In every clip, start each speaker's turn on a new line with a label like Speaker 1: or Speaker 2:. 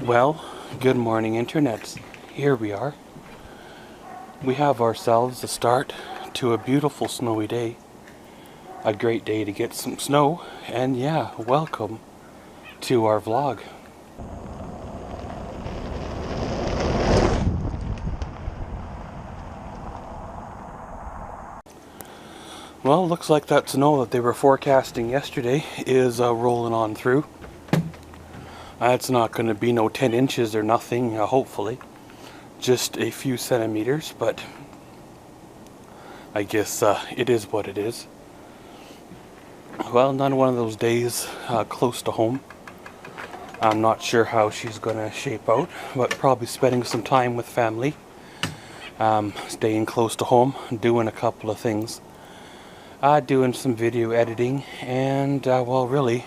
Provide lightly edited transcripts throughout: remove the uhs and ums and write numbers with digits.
Speaker 1: Well, good morning internets. Here we are. We have ourselves a start to a beautiful snowy day. A great day to get some snow, and yeah, welcome to our vlog. Well, looks like that snow that they were forecasting yesterday is rolling on through. It's not going to be no 10 inches or nothing, hopefully. Just a few centimeters, but I guess it is what it is. Well, not one of those days close to home. I'm not sure how she's going to shape out, but probably spending some time with family. Staying close to home, doing a couple of things. Doing some video editing, and well, really,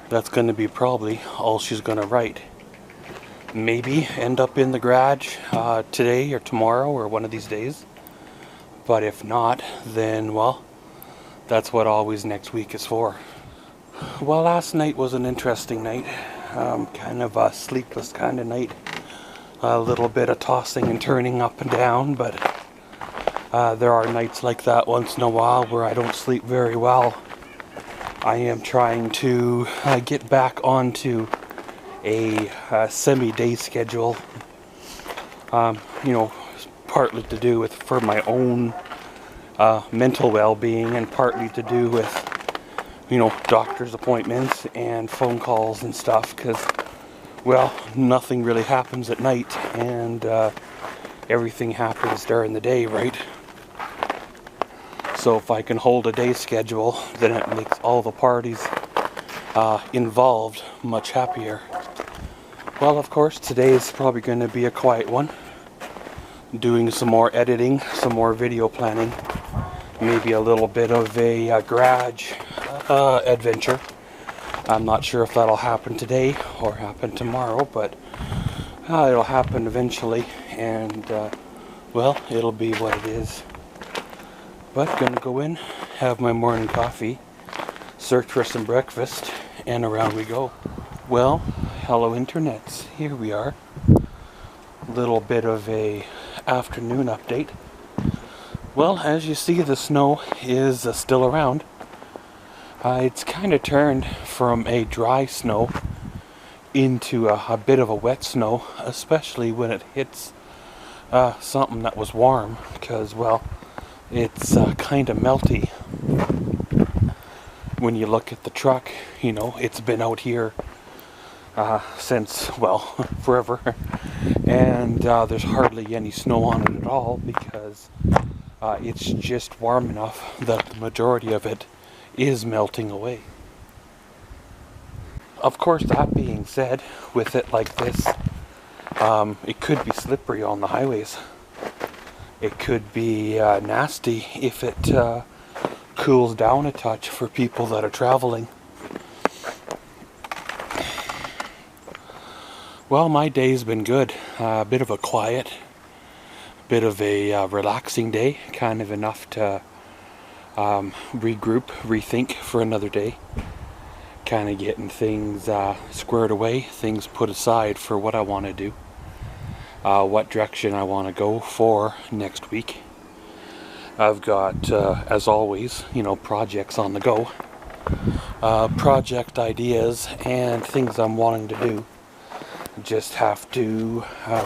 Speaker 1: that's going to be probably all she's going to write. Maybe end up in the garage today or tomorrow or one of these days. But if not, then, well, that's what always next week is for. Well, last night was an interesting night. Kind of a sleepless kind of night. A little bit of tossing and turning up and down, but there are nights like that once in a while where I don't sleep very well. I am trying to get back onto a semi-day schedule. You know, partly to do with for my own mental well-being, and partly to do with, you know, doctor's appointments and phone calls and stuff, because, well, nothing really happens at night, and everything happens during the day, right? So if I can hold a day schedule, then it makes all the parties involved much happier. Well, of course, today is probably going to be a quiet one. Doing some more editing, some more video planning, maybe a little bit of a garage adventure. I'm not sure if that'll happen today or happen tomorrow, but it'll happen eventually, and well, it'll be what it is. But gonna go in, have my morning coffee, search for some breakfast, and around we go. Well, hello internets, here we are. Little bit of a afternoon update. Well, as you see, the snow is still around. It's kind of turned from a dry snow into a bit of a wet snow, especially when it hits something that was warm, because, well, it's kind of melty. When you look at the truck, you know, it's been out here since, well, forever, and there's hardly any snow on it at all, because it's just warm enough that the majority of it is melting away. Of course, that being said, with it like this, it could be slippery on the highways. It could be nasty if it cools down a touch for people that are traveling. Well, my day's been good. A bit of a quiet, bit of a relaxing day, kind of enough to regroup, rethink for another day. Kind of getting things squared away, things put aside for what I want to do. What direction I want to go for next week. I've got, as always, you know, projects on the go. Project ideas and things I'm wanting to do. Just have to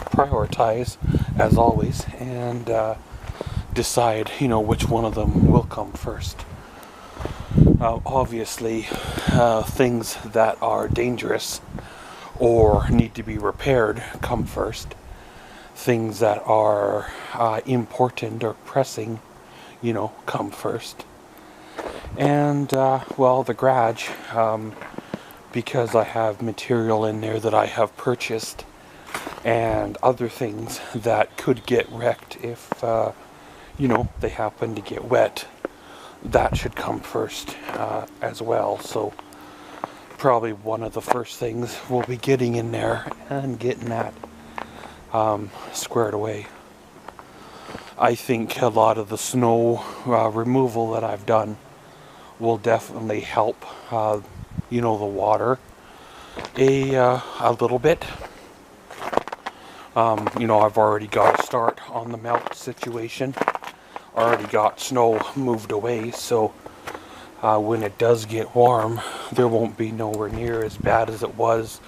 Speaker 1: prioritize, as always, and decide, you know, which one of them will come first. Obviously, things that are dangerous or need to be repaired come first. Things that are important or pressing, you know, come first. And, well, the garage, because I have material in there that I have purchased, and other things that could get wrecked if, you know, they happen to get wet, that should come first as well. So probably one of the first things we'll be getting in there and getting that squared away. I think a lot of the snow removal that I've done will definitely help, you know, the water a little bit. You know, I've already got a start on the melt situation. Already got snow moved away, so when it does get warm, there won't be nowhere near as bad as it was,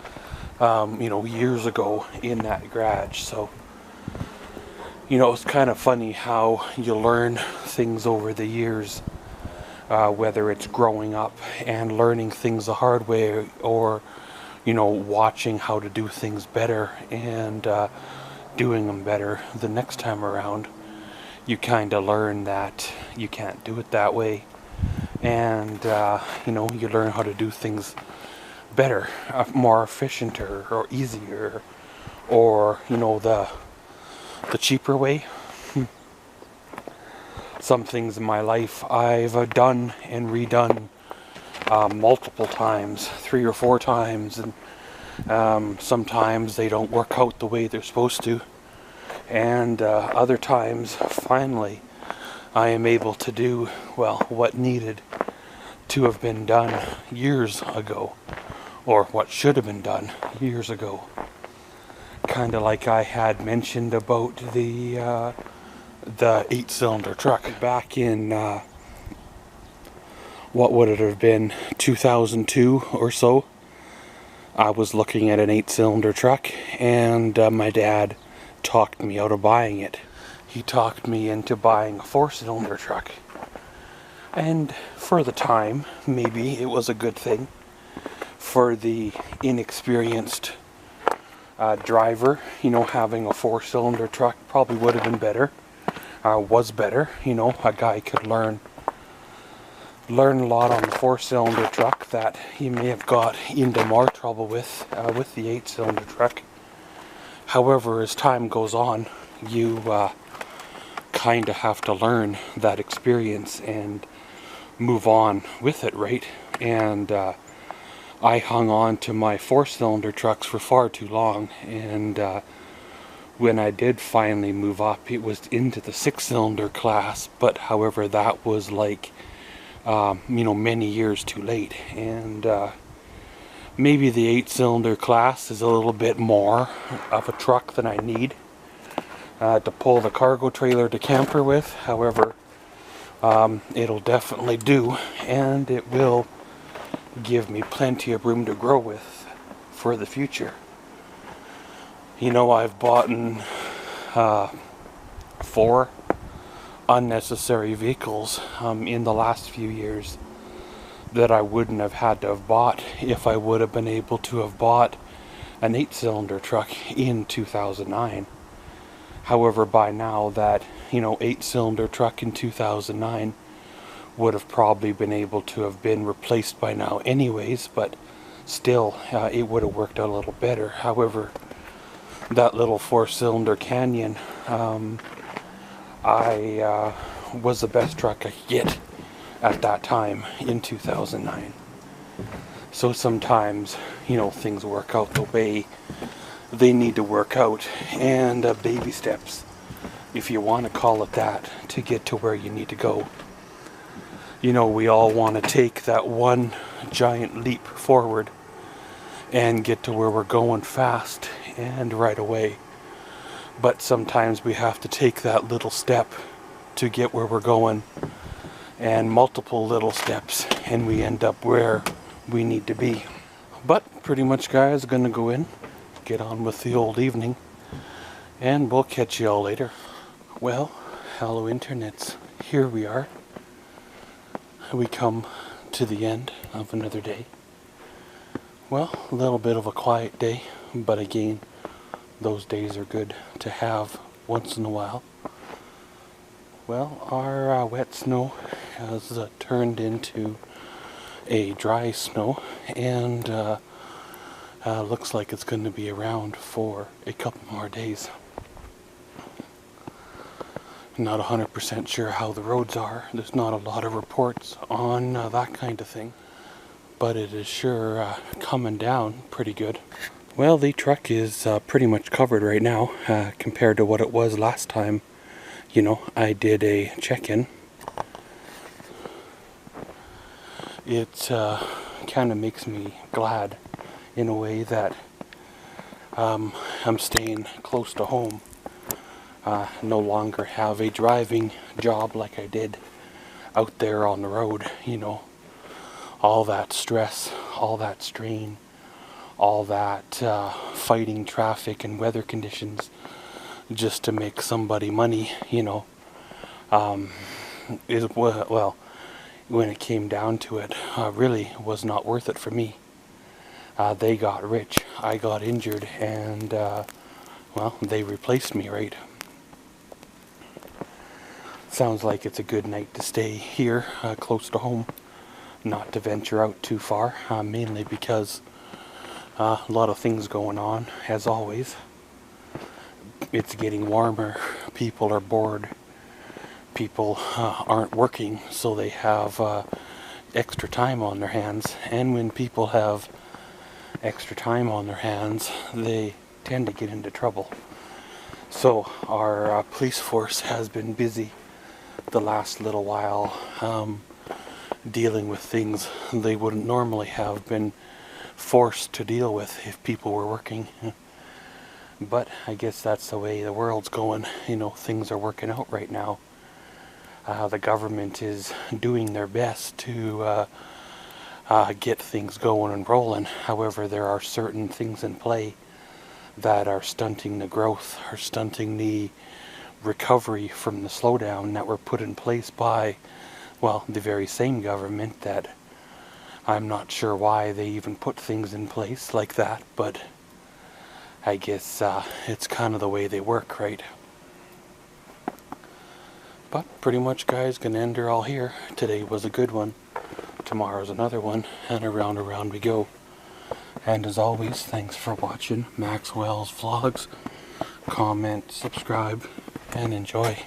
Speaker 1: you know, years ago in that garage. So, you know, it's kind of funny how you learn things over the years, whether it's growing up and learning things the hard way, or, you know, watching how to do things better and doing them better the next time around. You kind of learn that you can't do it that way, and you know, you learn how to do things better, more efficient, or easier, or, you know, the cheaper way. Some things in my life I've done and redone multiple times, 3 or 4 times, and sometimes they don't work out the way they're supposed to, and other times finally I am able to do, well, what needed to have been done years ago, or what should have been done years ago. Kind of like I had mentioned about the 8-cylinder truck back in what would it have been, 2002 or so. I was looking at an 8-cylinder truck, and my dad talked me out of buying it. He talked me into buying a 4-cylinder truck, and for the time, maybe it was a good thing. For the inexperienced driver, you know, having a 4-cylinder truck probably would have been better, was better. You know, a guy could learn a lot on the 4-cylinder truck that he may have got into more trouble with the 8-cylinder truck. However, as time goes on, you kind of have to learn that experience and move on with it, right? And I hung on to my 4-cylinder trucks for far too long, and when I did finally move up, it was into the 6-cylinder class, but however, that was like, you know, many years too late. And maybe the 8-cylinder class is a little bit more of a truck than I need to pull the cargo trailer to camper with. However, it'll definitely do, and it will give me plenty of room to grow with for the future. You know, I've bought 4 unnecessary vehicles in the last few years that I wouldn't have had to have bought if I would have been able to have bought an 8-cylinder truck in 2009. However, by now, that, you know, 8-cylinder truck in 2009 would have probably been able to have been replaced by now anyways, but still, it would have worked out a little better. However, that little 4-cylinder Canyon, was the best truck I could get at that time in 2009. So sometimes, you know, things work out the way they need to work out, and baby steps, if you want to call it that, to get to where you need to go. You know, we all want to take that one giant leap forward and get to where we're going fast and right away. But sometimes we have to take that little step to get where we're going, and multiple little steps, and we end up where we need to be. But pretty much, guys, gonna go in, get on with the old evening, and we'll catch you all later. Well, hello internets, here we are. We come to the end of another day. Well, a little bit of a quiet day, but again, those days are good to have once in a while. Well, our wet snow has turned into a dry snow, and looks like it's going to be around for a couple more days. Not 100% sure how the roads are. There's not a lot of reports on that kind of thing, but it is sure coming down pretty good. Well, the truck is pretty much covered right now compared to what it was last time, you know, I did a check-in. It kind of makes me glad in a way that I'm staying close to home. No longer have a driving job like I did out there on the road, you know. All that stress, all that strain, all that fighting traffic and weather conditions just to make somebody money, you know. Well, when it came down to it, really was not worth it for me. They got rich, I got injured, and well, they replaced me, right? Sounds like it's a good night to stay here, close to home, not to venture out too far, mainly because a lot of things going on, as always. It's getting warmer, people are bored, people aren't working, so they have extra time on their hands, and when people have extra time on their hands, they tend to get into trouble. So our police force has been busy the last little while dealing with things they wouldn't normally have been forced to deal with if people were working. But I guess that's the way the world's going. You know, things are working out right now. The government is doing their best to get things going and rolling. However, there are certain things in play that are stunting the growth, are stunting the recovery from the slowdown that were put in place by, well, the very same government that I'm not sure why they even put things in place like that, but I guess it's kind of the way they work, right? But pretty much, guys, gonna end her all here. Today was a good one. Tomorrow's another one, and around we go. And as always, thanks for watching Maxwell's vlogs. Comment, subscribe, and enjoy.